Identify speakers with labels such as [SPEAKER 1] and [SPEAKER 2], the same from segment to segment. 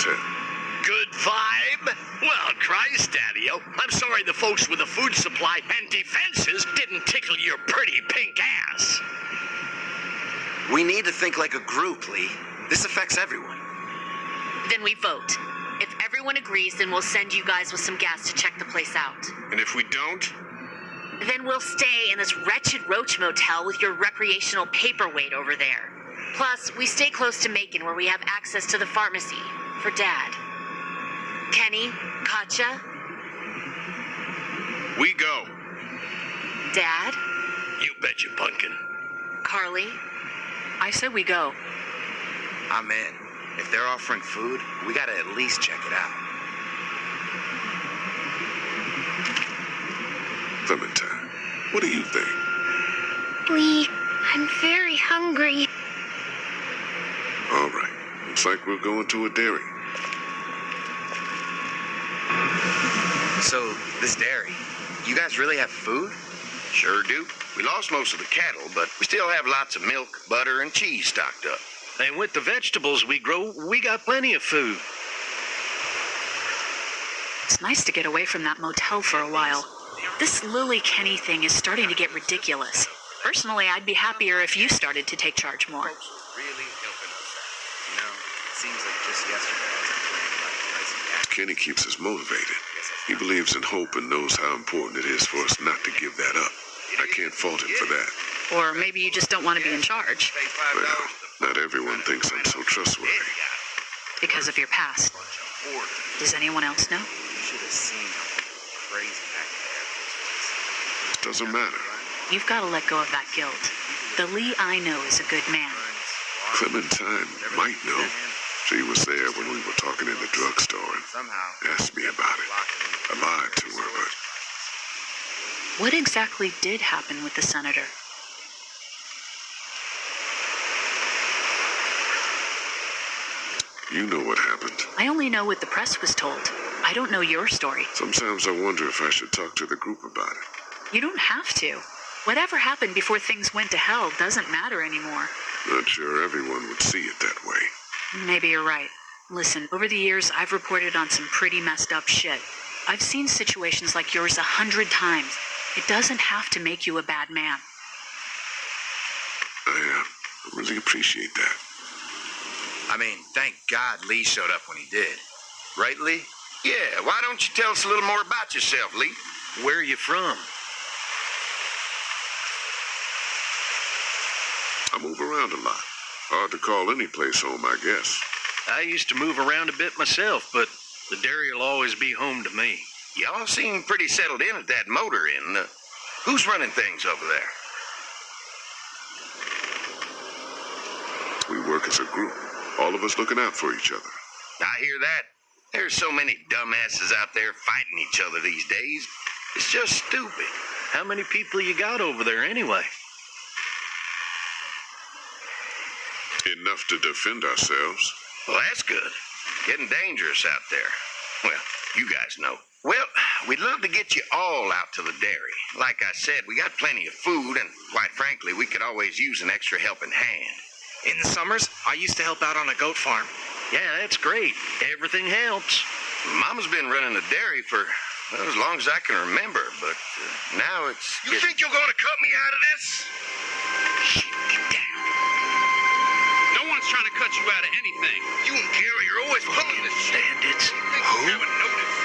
[SPEAKER 1] motel.
[SPEAKER 2] Good vibe? Well, Christ, Daddy-o, I'm sorry the folks with the food supply and defenses didn't tickle your pretty pink ass.
[SPEAKER 3] We need to think like a group, Lee. This affects everyone.
[SPEAKER 4] Then we vote. If everyone agrees, then we'll send you guys with some gas to check the place out.
[SPEAKER 1] And if we don't?
[SPEAKER 4] Then we'll stay in this wretched roach motel with your recreational paperweight over there. Plus, we stay close to Macon where we have access to the pharmacy for Dad. Kenny, Katja,
[SPEAKER 1] We go.
[SPEAKER 4] Dad,
[SPEAKER 2] You betcha, Pumpkin.
[SPEAKER 4] Carly.
[SPEAKER 5] I said we go.
[SPEAKER 3] I'm in. If they're offering food, we gotta at least check it out.
[SPEAKER 1] Clementine, what do you think?
[SPEAKER 6] Lee, I'm very hungry.
[SPEAKER 1] All right. Looks like we're going to a dairy.
[SPEAKER 3] So, this dairy, you guys really have food?
[SPEAKER 7] Sure do. We lost most of the cattle, but we still have lots of milk, butter, and cheese stocked up.
[SPEAKER 2] And with the vegetables we grow, we got plenty of food.
[SPEAKER 5] It's nice to get away from that motel for a while. This Lily Kenny thing is starting to get ridiculous. Personally, I'd be happier if you started to take charge more.
[SPEAKER 3] Folks were really helping us out. You know, it seems like just yesterday I was complaining about the price of gas.
[SPEAKER 1] Kenny keeps us motivated. He believes in hope and knows how important it is for us not to give that up. I can't fault him for that.
[SPEAKER 5] Or maybe you just don't want to be in charge
[SPEAKER 7] Pay $5
[SPEAKER 1] Well, not everyone thinks I'm so trustworthy.
[SPEAKER 5] because of your past. Does anyone else know?
[SPEAKER 3] You should have seen how crazy back there.
[SPEAKER 1] Doesn't matter.
[SPEAKER 5] You've got to let go of that guilt. The Lee I know is a good man.
[SPEAKER 1] Clementine might know. She was there when we were talking in the drugstore and
[SPEAKER 3] Somehow.
[SPEAKER 1] asked me about it. I lied to her, but
[SPEAKER 5] What exactly did happen with the senator?
[SPEAKER 1] you know what happened.
[SPEAKER 5] I only know what the press was told. I don't know your story.
[SPEAKER 1] Sometimes I wonder if I should talk to the group about it.
[SPEAKER 5] You don't have to. Whatever happened before things went to hell doesn't matter anymore.
[SPEAKER 1] Not sure everyone would see it that way.
[SPEAKER 5] Maybe you're right. Listen, over the years, I've reported on some pretty messed up shit. I've seen situations like yours 100 times. It doesn't have to make you a bad man.
[SPEAKER 1] I really appreciate that.
[SPEAKER 3] I mean, thank God Lee showed up when he did. Right, Lee?
[SPEAKER 7] Yeah, why don't you tell us a little more about yourself, Lee?
[SPEAKER 2] Where are you from?
[SPEAKER 1] I move around a lot. Hard to call any place home, I guess.
[SPEAKER 2] I used to move around a bit myself, but the dairy will always be home to me.
[SPEAKER 7] Y'all seem pretty settled in at that motor inn. Who's running things over there?
[SPEAKER 1] We work as a group, all of us looking out for each other.
[SPEAKER 7] I hear that. There's so many dumbasses out there fighting each other these days. It's just stupid.
[SPEAKER 2] How many people you got over there anyway?
[SPEAKER 1] Enough to defend ourselves.
[SPEAKER 7] Well, that's good. Getting dangerous out there. Well, you guys know. Well, we'd love to get you all out to the dairy. Like I said, we got plenty of food, and quite frankly, we could always use an extra helping hand.
[SPEAKER 8] In the summers, I used to help out on a goat farm.
[SPEAKER 2] Yeah, that's great. Everything helps.
[SPEAKER 7] Mama's been running the dairy for, well, as long as I can remember, but now it's...
[SPEAKER 2] You think you're gonna cut me out of this?
[SPEAKER 7] Shit, get down.
[SPEAKER 8] No one's trying to cut you out of anything.
[SPEAKER 2] You and Gary are always pulling this shit. Bandits.
[SPEAKER 8] Who?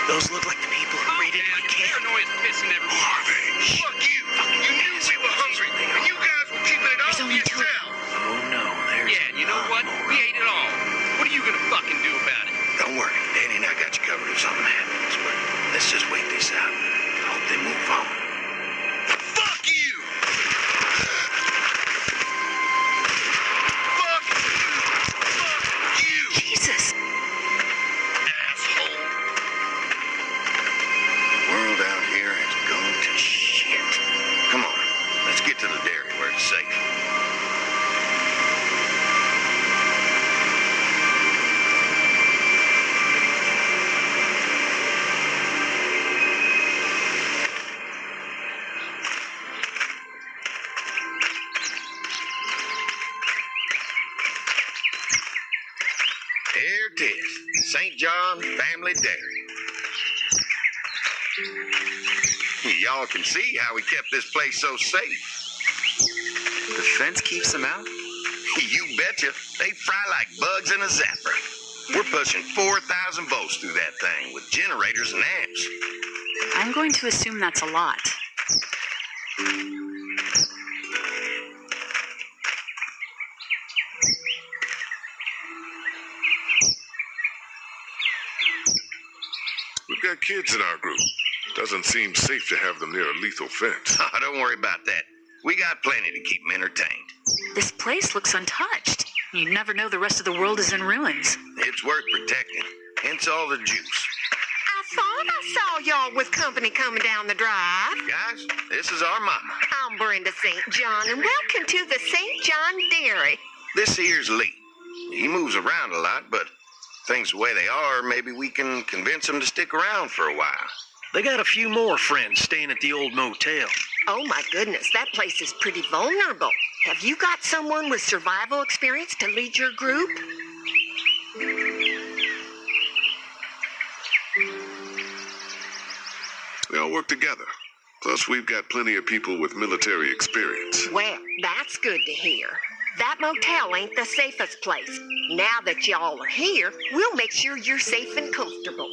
[SPEAKER 8] Those look like the people who raided my camp. Paranoia's pissing everyone.
[SPEAKER 1] Who are they?
[SPEAKER 2] Fuck you. You knew we were hungry, and you guys were keeping it all to
[SPEAKER 5] only two.
[SPEAKER 2] yourself.
[SPEAKER 8] Oh no, yeah, you know what? We ate it all. What are you gonna fucking do about it?
[SPEAKER 7] Don't worry, Danny and I got you covered if something happens, but let's just wait this out. I hope they move on.
[SPEAKER 2] Fuck you! Fuck you! Fuck you!
[SPEAKER 5] Jesus!
[SPEAKER 2] Asshole!
[SPEAKER 7] The world out here has gone to shit. Come on, let's get to the dairy where it's safe. St. John Family Dairy. Y'all can see how we kept this place so safe.
[SPEAKER 3] The fence keeps them out?
[SPEAKER 7] You betcha. They fry like bugs in a zapper. We're pushing 4,000 volts through that thing with generators and amps.
[SPEAKER 5] I'm going to assume that's a lot.
[SPEAKER 1] We've got kids in our group. Doesn't seem safe to have them near a lethal fence.
[SPEAKER 7] Oh, don't worry about that. We got plenty to keep them entertained.
[SPEAKER 5] This place looks untouched. You never know the rest of the world is in ruins.
[SPEAKER 7] It's worth protecting. Hence all the juice.
[SPEAKER 9] I thought I saw y'all with company coming down the drive.
[SPEAKER 7] Guys, this is our mama.
[SPEAKER 9] I'm Brenda St. John, and welcome to the St. John Dairy.
[SPEAKER 7] This here's Lee. He moves around a lot, but things the way they are, maybe we can convince him to stick around for a while.
[SPEAKER 2] They got a few more friends staying at the old motel.
[SPEAKER 9] Oh my goodness, that place is pretty vulnerable. Have you got someone with survival experience to lead your group?
[SPEAKER 1] They all work together. Plus, we've got plenty of people with military experience.
[SPEAKER 9] Well, that's good to hear. That motel ain't the safest place. Now that y'all are here, we'll make sure you're safe and comfortable.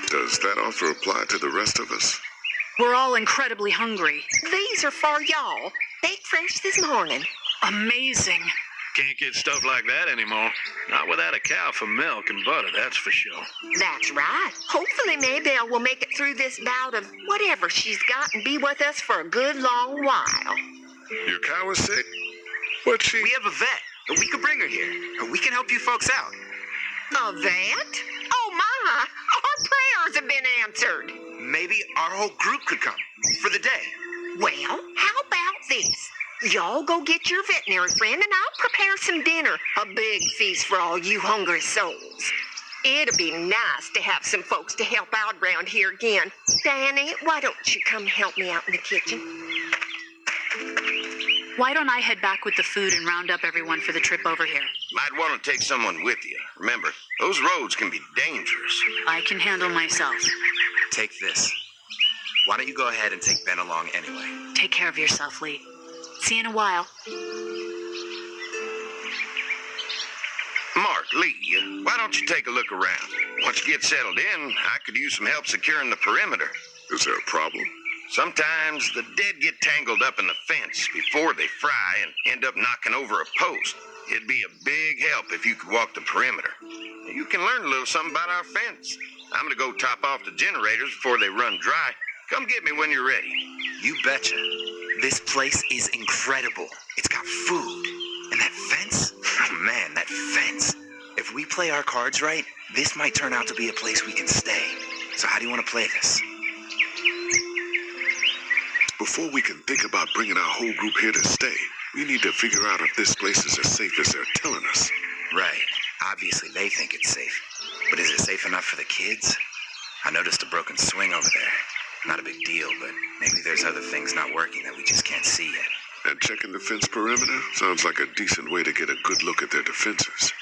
[SPEAKER 1] Does that offer apply to the rest of us?
[SPEAKER 5] We're all incredibly hungry.
[SPEAKER 9] These are for y'all. Baked fresh this morning.
[SPEAKER 5] Amazing.
[SPEAKER 2] Can't get stuff like that anymore. Not without a cow for milk and butter, that's for sure.
[SPEAKER 9] That's right. Hopefully Maybelle will make it through this bout of whatever she's got and be with us for a good long while.
[SPEAKER 1] Your cow is sick? What's she?
[SPEAKER 3] We have a vet. We could bring her here. We can help you folks out.
[SPEAKER 9] A vet? Oh my! Our prayers have been answered.
[SPEAKER 3] Maybe our whole group could come for the day.
[SPEAKER 9] Well, how about this? Y'all go get your veterinary friend and I'll prepare some dinner. A big feast for all you hungry souls. It'd be nice to have some folks to help out around here again. Danny, why don't you come help me out in the kitchen?
[SPEAKER 5] Why don't I head back with the food and round up everyone for the trip over here?
[SPEAKER 7] Might want to take someone with you. Remember, those roads can be dangerous.
[SPEAKER 5] I can handle myself.
[SPEAKER 3] Take this. Why don't you go ahead and take Ben along anyway?
[SPEAKER 5] Take care of yourself, Lee. See you in a while.
[SPEAKER 7] Mark, Lee, why don't you take a look around? Once you get settled in, I could use some help securing the perimeter.
[SPEAKER 1] Is there a problem?
[SPEAKER 7] Sometimes the dead get tangled up in the fence before they fry and end up knocking over a post. It'd be a big help if you could walk the perimeter. You can learn a little something about our fence. I'm gonna go top off the generators before they run dry. Come get me when you're ready.
[SPEAKER 3] You betcha. This place is incredible. It's got food. And that fence? Oh man, that fence. If we play our cards right, this might turn out to be a place we can stay. So how do you want to play this?
[SPEAKER 1] Before we can think about bringing our whole group here to stay, we need to figure out if this place is as safe as they're telling us.
[SPEAKER 3] Right. Obviously they think it's safe. But is it safe enough for the kids? I noticed a broken swing over there. Not a big deal, but maybe there's other things not working that we just can't see yet.
[SPEAKER 1] And checking the fence perimeter sounds like a decent way to get a good look at their defenses.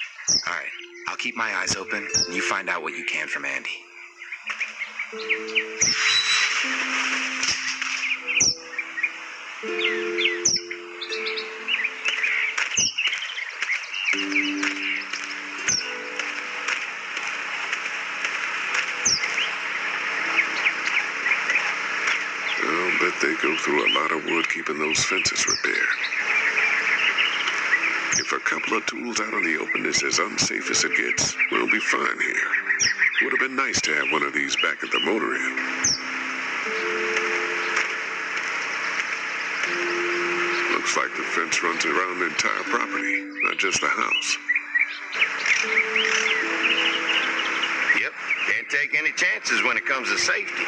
[SPEAKER 3] All right. I'll keep my eyes open, and you find out what you can from Andy.
[SPEAKER 1] I'll bet they go through a lot of wood keeping those fences repaired. If a couple of tools out in the open is as unsafe as it gets, we'll be fine here. Would have been nice to have one of these back at the motor inn. Looks like the fence runs around the entire property, not just the house.
[SPEAKER 7] Yep, can't take any chances when it comes to safety.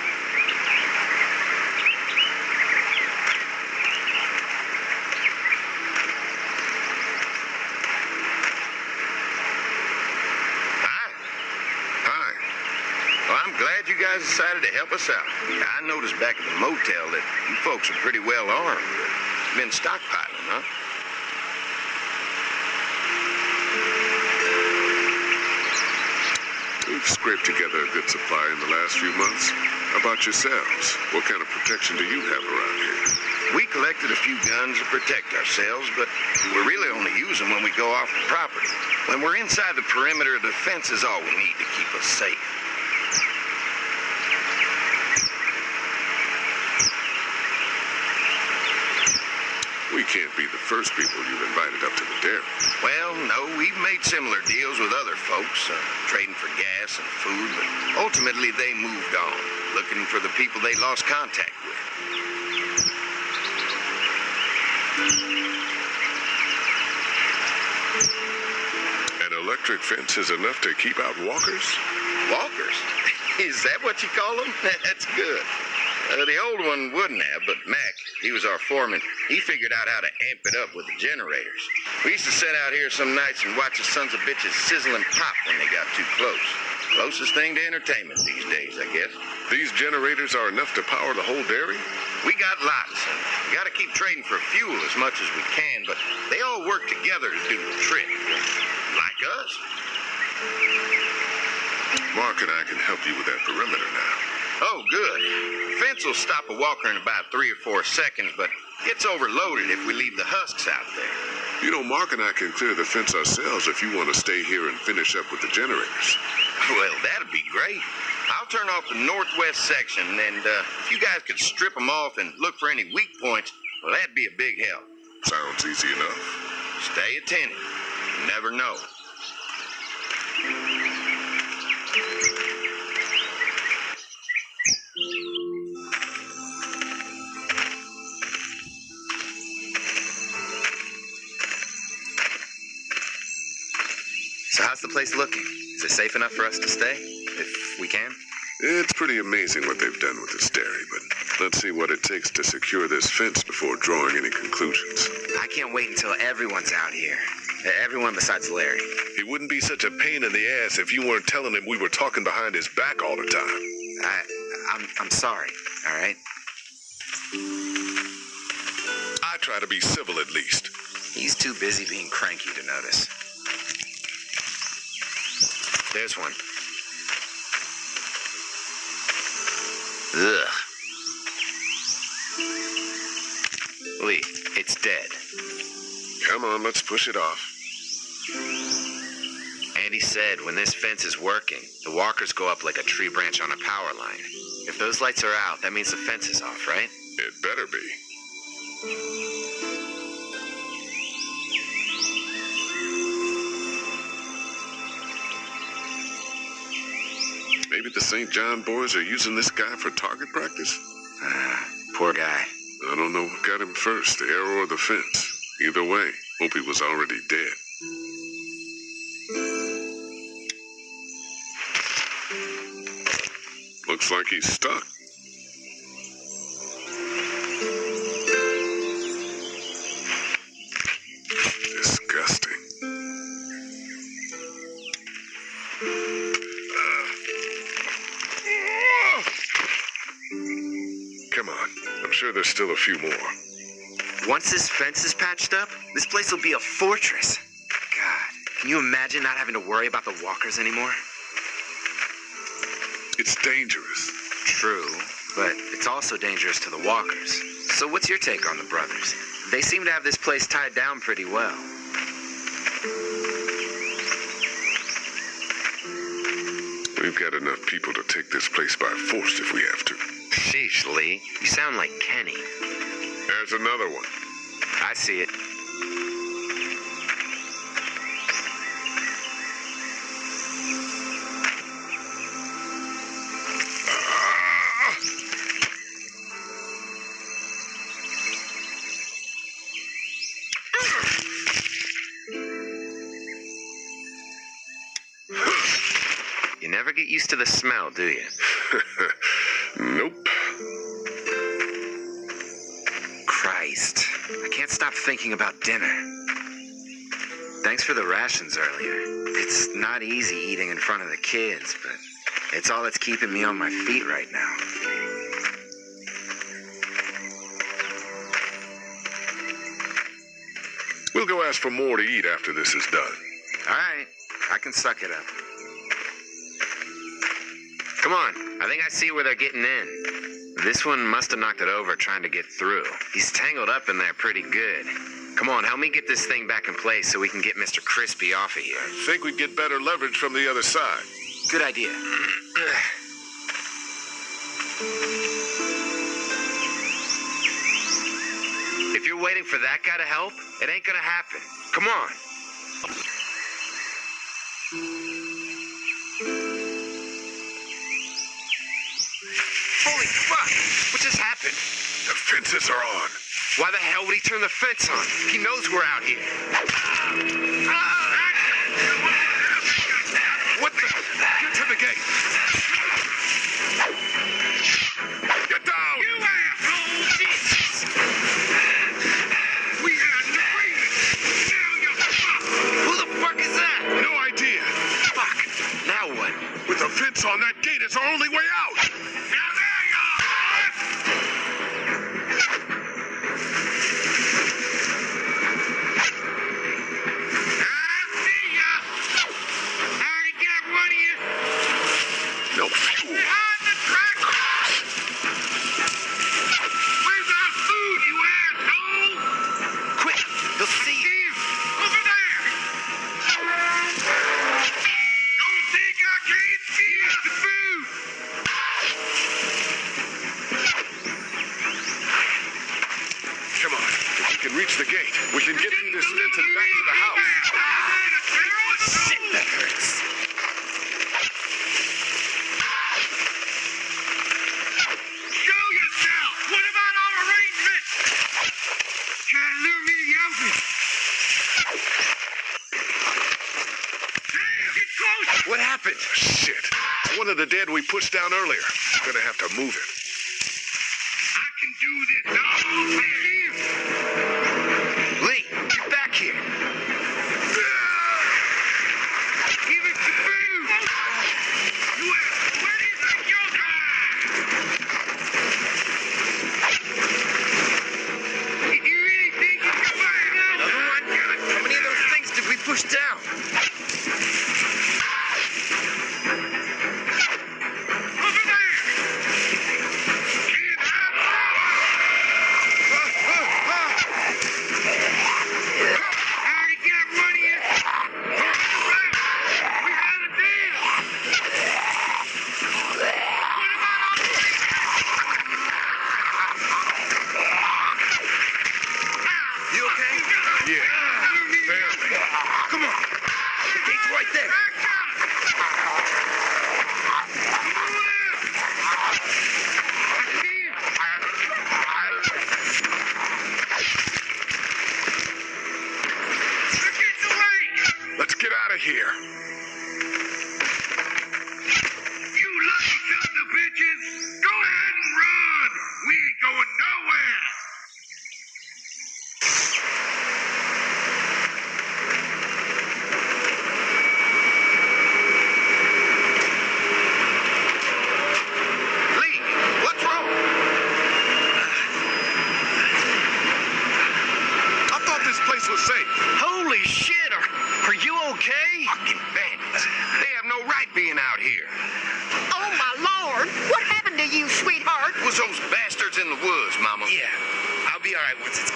[SPEAKER 7] Glad you guys decided to help us out. I noticed back at the motel that you folks are pretty well armed. Been stockpiling, huh?
[SPEAKER 1] We've scraped together a good supply in the last few months. How about yourselves? What kind of protection do you have around here?
[SPEAKER 7] We collected a few guns to protect ourselves, but we really only use them when we go off the property. When we're inside the perimeter, the fence is all we need to keep us safe.
[SPEAKER 1] We can't be the first people you've invited up to the dairy.
[SPEAKER 7] Well, no, we've made similar deals with other folks, trading for gas and food, but ultimately they moved on, looking for the people they lost contact with.
[SPEAKER 1] An electric fence is enough to keep out walkers?
[SPEAKER 7] Walkers? Is that what you call them? That's good. The old one wouldn't have, but Mac, he was our foreman. He figured out how to amp it up with the generators. We used to sit out here some nights and watch the sons of bitches sizzle and pop when they got too close. Closest thing to entertainment these days, I guess.
[SPEAKER 1] These generators are enough to power the whole dairy?
[SPEAKER 7] We got lots, and we gotta keep trading for fuel as much as we can, but they all work together to do the trick. Like us.
[SPEAKER 1] Mark and I can help you with that perimeter now.
[SPEAKER 7] Oh, good. The fence will stop a walker in about 3 or 4 seconds, but gets overloaded if we leave the husks out there.
[SPEAKER 1] You know, Mark and I can clear the fence ourselves if you want to stay here and finish up with the generators.
[SPEAKER 7] Well, that'd be great. I'll turn off the northwest section, and if you guys could strip them off and look for any weak points, well, that'd be a big help.
[SPEAKER 1] Sounds easy enough.
[SPEAKER 7] Stay attentive. You never know.
[SPEAKER 3] So how's the place looking? Is it safe enough for us to stay, if we can?
[SPEAKER 1] It's pretty amazing what they've done with this dairy, but let's see what it takes to secure this fence before drawing any conclusions.
[SPEAKER 3] I can't wait until everyone's out here. Everyone besides Larry.
[SPEAKER 1] It wouldn't be such a pain in the ass if you weren't telling him we were talking behind his back all the time.
[SPEAKER 3] I'm sorry, all right?
[SPEAKER 1] I try to be civil at least.
[SPEAKER 3] He's too busy being cranky to notice. There's one. Ugh. Lee, it's dead.
[SPEAKER 1] Come on, let's push it off.
[SPEAKER 3] Andy said when this fence is working, the walkers go up like a tree branch on a power line. If those lights are out, that means the fence is off, right?
[SPEAKER 1] It better be. Maybe the St. John boys are using this guy for target practice?
[SPEAKER 3] Poor guy.
[SPEAKER 1] I don't know what got him first, the arrow or the fence. Either way, hope he was already dead. Looks like he's stuck. Disgusting. Come on. I'm sure there's still a few more.
[SPEAKER 3] Once this fence is patched up, this place will be a fortress. God, can you imagine not having to worry about the walkers anymore?
[SPEAKER 1] It's dangerous.
[SPEAKER 3] True, but it's also dangerous to the walkers. So what's your take on the brothers? They seem to have this place tied down pretty well.
[SPEAKER 1] We've got enough people to take this place by force if we have to.
[SPEAKER 3] Sheesh, Lee. You sound like Kenny.
[SPEAKER 1] There's another one.
[SPEAKER 3] I see it. You never get used to the smell, do you?
[SPEAKER 1] Nope.
[SPEAKER 3] Christ. I can't stop thinking about dinner. Thanks for the rations earlier. It's not easy eating in front of the kids, but it's all that's keeping me on my feet right now.
[SPEAKER 1] We'll go ask for more to eat after this is done.
[SPEAKER 3] All right. I can suck it up. Come on, I think I see where they're getting in. This one must have knocked it over trying to get through. He's tangled up in there pretty good. Come on, help me get this thing back in place so we can get Mr. Crispy off of here.
[SPEAKER 1] I think we get better leverage from the other side.
[SPEAKER 3] Good idea. If you're waiting for that guy to help, it ain't gonna happen. Come on. Holy fuck! What just happened?
[SPEAKER 1] The fences are on.
[SPEAKER 3] Why the hell would he turn the fence on? He knows we're out here.
[SPEAKER 1] What the? Get to the gate. Get down!
[SPEAKER 8] You asshole! We had an agreement. Now you're fucked.
[SPEAKER 3] Who the fuck is that?
[SPEAKER 1] No idea.
[SPEAKER 3] Fuck. Now what?
[SPEAKER 1] With the fence on that gate, it's our only way out.
[SPEAKER 8] Now there you are! I see ya! I already got one of you.
[SPEAKER 1] No fuel.
[SPEAKER 8] Behind the track! Where's our food, you asshole?
[SPEAKER 3] Quick! They'll see you.
[SPEAKER 8] Here, over there! Don't think I can't see the food!
[SPEAKER 1] Come on. If we can reach the gate, we can get through this fence and back to the house.
[SPEAKER 3] Shit, that hurts.
[SPEAKER 8] Show yourself! What about our arrangement? Trying to lure me to the office? Damn, get closer!
[SPEAKER 3] What happened?
[SPEAKER 1] Shit. One of the dead we pushed down earlier. Gonna have to move it.
[SPEAKER 8] I can do this all here!
[SPEAKER 3] Lee, get back here.
[SPEAKER 8] Give it to food! You ask, where do you think you're going? Did you really think you could find out?
[SPEAKER 3] Another one? How many of those things did we push down?
[SPEAKER 8] Over there! Can't I already got one of you. We had a deal. What about our
[SPEAKER 3] You okay?
[SPEAKER 1] Yeah. Barely.
[SPEAKER 3] Come on. The gate's right there.
[SPEAKER 1] Let's get out of here.
[SPEAKER 8] You lucky sons of bitches! Go ahead and run! We ain't going nowhere!
[SPEAKER 3] Lee, what's wrong?
[SPEAKER 1] I thought this place was safe.
[SPEAKER 3] Holy shit! Are you okay? Fucking bandits. They have no right being out here.
[SPEAKER 9] Oh, my Lord! What happened to you, sweetheart?
[SPEAKER 7] It was those bastards in the woods, Mama.
[SPEAKER 3] Yeah, I'll be all right once it's